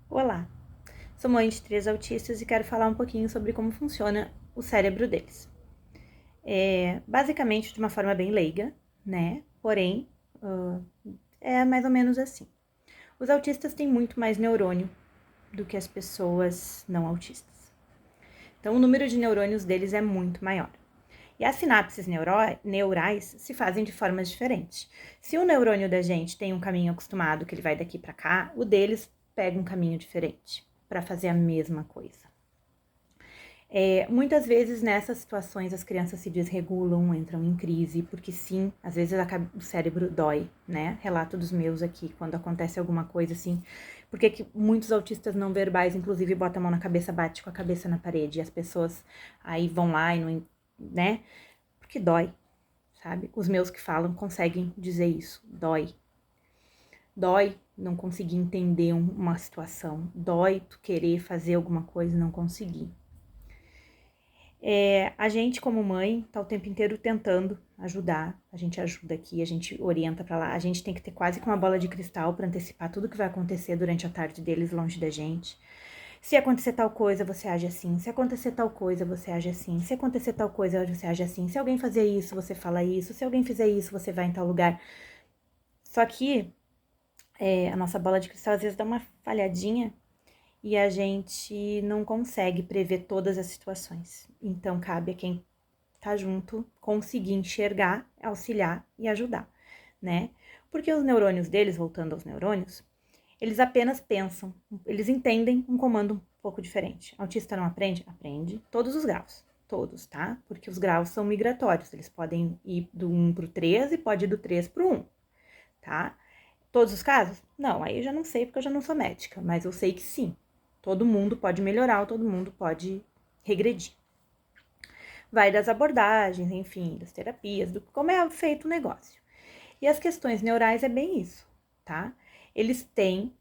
Olá, sou mãe de 3 autistas e quero falar um pouquinho sobre como funciona o cérebro deles. Basicamente de uma forma bem leiga, né? Porém, é mais ou menos assim. Os autistas têm muito mais neurônio do que as pessoas não autistas. Então, o número de neurônios deles é muito maior. E as sinapses neurais se fazem de formas diferentes. Se o neurônio da gente tem um caminho acostumado, que ele vai daqui para cá, o deles pega um caminho diferente para fazer a mesma coisa. Muitas vezes nessas situações as crianças se desregulam, entram em crise, porque sim, às vezes o cérebro dói, né? Relato dos meus aqui, quando acontece alguma coisa assim, porque que muitos autistas não verbais, inclusive, botam a mão na cabeça, bate com a cabeça na parede, e as pessoas aí vão lá e não, né? Porque dói, sabe? Os meus que falam conseguem dizer isso, dói. Dói não conseguir entender uma situação, dói tu querer fazer alguma coisa e não conseguir. A gente, como mãe, tá o tempo inteiro tentando ajudar. A gente ajuda aqui, a gente orienta pra lá. A gente tem que ter quase que uma bola de cristal pra antecipar tudo que vai acontecer durante a tarde deles longe da gente. Se acontecer tal coisa, você age assim. Se acontecer tal coisa, você age assim. Se acontecer tal coisa, você age assim. Se alguém fazer isso, você fala isso. Se alguém fizer isso, você vai em tal lugar. Só que a nossa bola de cristal às vezes dá uma falhadinha e a gente não consegue prever todas as situações. Então, cabe a quem tá junto conseguir enxergar, auxiliar e ajudar, né? Porque os neurônios deles, voltando aos neurônios, eles apenas pensam, eles entendem um comando um pouco diferente. Autista não aprende? Aprende todos os graus, todos, tá? Porque os graus são migratórios, eles podem ir do 1 pro 3 e pode ir do 3 pro 1, tá? Todos os casos? Não, aí eu já não sei porque eu já não sou médica, mas eu sei que sim, todo mundo pode melhorar, todo mundo pode regredir. Vai das abordagens, enfim, das terapias, do como é feito o negócio. E as questões neurais é bem isso, tá? Eles têm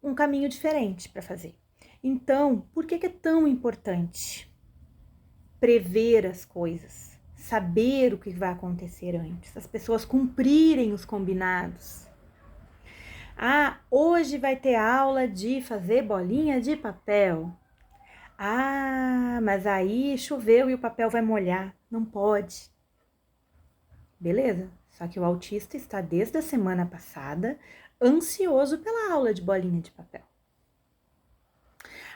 um caminho diferente para fazer. Então, por que é tão importante prever as coisas, saber o que vai acontecer antes, as pessoas cumprirem os combinados? Ah, hoje vai ter aula de fazer bolinha de papel. Ah, mas aí choveu e o papel vai molhar. Não pode. Beleza? Só que o autista está desde a semana passada ansioso pela aula de bolinha de papel.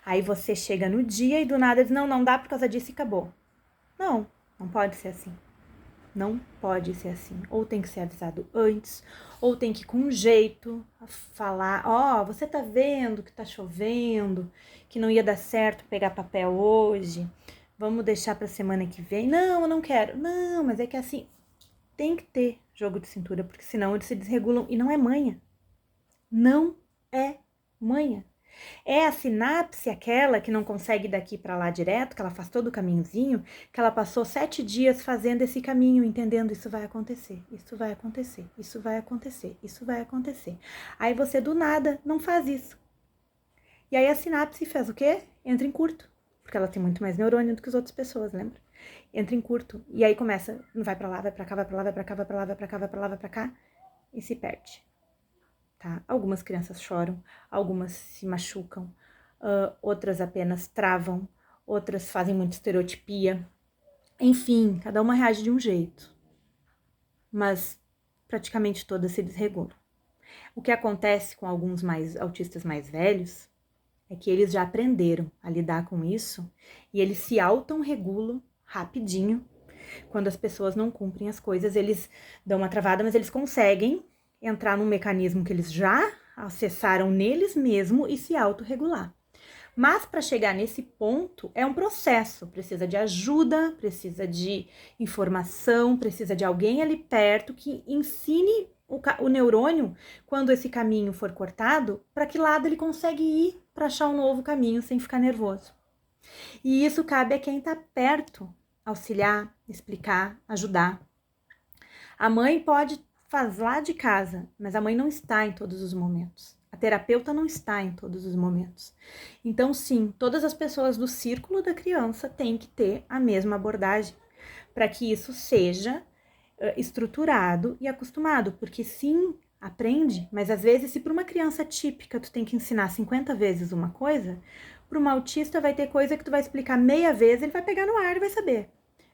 Aí você chega no dia e do nada diz, não dá por causa disso e acabou. Não, não pode ser assim. Não pode ser assim. Ou tem que ser avisado antes, ou tem que ir com jeito falar, você tá vendo que tá chovendo, que não ia dar certo pegar papel hoje, vamos deixar pra semana que vem. Não, eu não quero. Não, mas é que assim, tem que ter jogo de cintura, porque senão eles se desregulam e não é manha. Não é manha. É a sinapse aquela que não consegue ir daqui para lá direto, que ela faz todo o caminhozinho, que ela passou 7 dias fazendo esse caminho, entendendo isso vai acontecer, isso vai acontecer, isso vai acontecer, isso vai acontecer. Aí você do nada não faz isso. E aí a sinapse faz o quê? Entra em curto, porque ela tem muito mais neurônio do que as outras pessoas, lembra? Entra em curto. E aí começa, vai para lá, vai para cá, vai para lá, vai para cá, vai para lá, vai para cá, vai para lá, vai para cá e se perde. Tá? Algumas crianças choram, algumas se machucam, outras apenas travam, outras fazem muita estereotipia. Enfim, cada uma reage de um jeito, mas praticamente todas se desregulam. O que acontece com alguns autistas mais velhos é que eles já aprenderam a lidar com isso e eles se autorregulam rapidinho. Quando as pessoas não cumprem as coisas, eles dão uma travada, mas eles conseguem entrar num mecanismo que eles já acessaram neles mesmos e se autorregular. Mas para chegar nesse ponto é um processo, precisa de ajuda, precisa de informação, precisa de alguém ali perto que ensine o neurônio, quando esse caminho for cortado, para que lado ele consegue ir para achar um novo caminho sem ficar nervoso. E isso cabe a quem está perto, auxiliar, explicar, ajudar. A mãe pode fazer lá de casa, mas a mãe não está em todos os momentos. A terapeuta não está em todos os momentos. Então, sim, todas as pessoas do círculo da criança têm que ter a mesma abordagem para que isso seja estruturado e acostumado, porque sim, aprende, mas às vezes se para uma criança típica tu tem que ensinar 50 vezes uma coisa, para um autista vai ter coisa que tu vai explicar meia vez, ele vai pegar no ar e vai saber.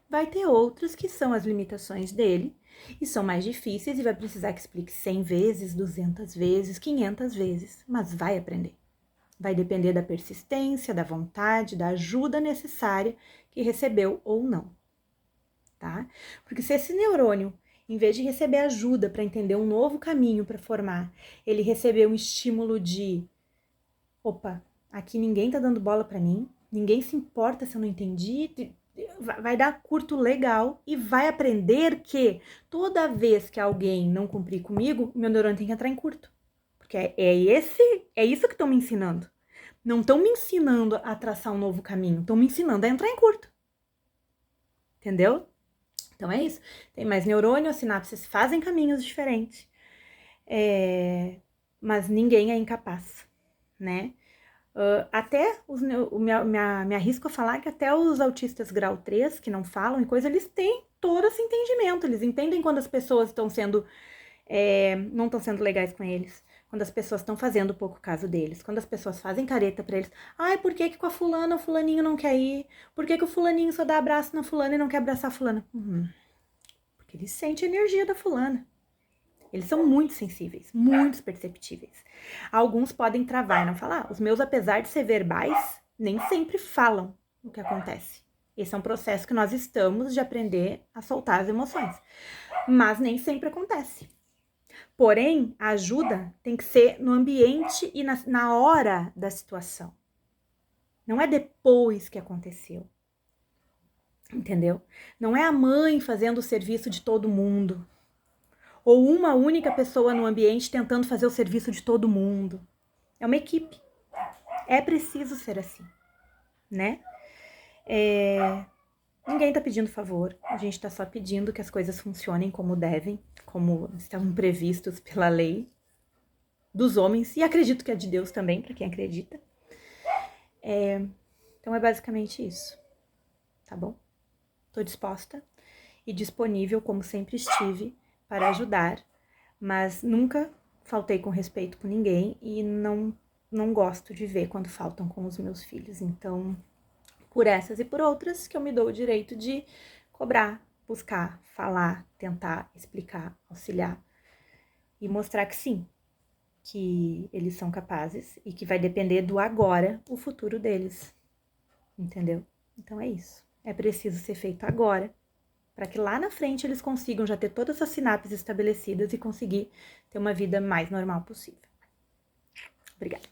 Vai ter outras que são as limitações dele e são mais difíceis e vai precisar que explique 100 vezes, 200 vezes, 500 vezes, mas vai aprender. Vai depender da persistência, da vontade, da ajuda necessária que recebeu ou não, tá? Porque se esse neurônio, em vez de receber ajuda para entender um novo caminho para formar, ele receber um estímulo de, opa, aqui ninguém tá dando bola para mim, ninguém se importa se eu não entendi, vai dar curto legal e vai aprender que toda vez que alguém não cumprir comigo, meu neurônio tem que entrar em curto. Porque é isso que estão me ensinando. Não estão me ensinando a traçar um novo caminho, estão me ensinando a entrar em curto. Entendeu? Então é isso. Tem mais neurônio, as sinapses fazem caminhos diferentes. Mas ninguém é incapaz, né? Até me arrisco a falar que até os autistas grau 3, que não falam e coisa, eles têm todo esse entendimento. Eles entendem quando as pessoas estão sendo não estão sendo legais com eles, quando as pessoas estão fazendo pouco caso deles, quando as pessoas fazem careta pra eles. Ai, por que que com a fulana o fulaninho não quer ir? Por que que o fulaninho só dá abraço na fulana e não quer abraçar a fulana? Porque ele sente a energia da fulana. Eles são muito sensíveis, muito perceptíveis. Alguns podem travar e não falar. Os meus, apesar de ser verbais, nem sempre falam o que acontece. Esse é um processo que nós estamos de aprender a soltar as emoções. Mas nem sempre acontece. Porém, a ajuda tem que ser no ambiente e na hora da situação. Não é depois que aconteceu. Entendeu? Não é a mãe fazendo o serviço de todo mundo. Ou uma única pessoa no ambiente tentando fazer o serviço de todo mundo. É uma equipe. É preciso ser assim, né? Ninguém tá pedindo favor. A gente tá só pedindo que as coisas funcionem como devem, como estavam previstos pela lei dos homens, e acredito que é de Deus também, para quem acredita. Então é basicamente isso, tá bom? Tô disposta e disponível, como sempre estive, para ajudar, mas nunca faltei com respeito com ninguém e não gosto de ver quando faltam com os meus filhos. Então, por essas e por outras, que eu me dou o direito de cobrar, buscar, falar, tentar, explicar, auxiliar e mostrar que sim, que eles são capazes e que vai depender do agora o futuro deles, entendeu? Então é isso. É preciso ser feito agora, para que lá na frente eles consigam já ter todas as sinapses estabelecidas e conseguir ter uma vida mais normal possível. Obrigada.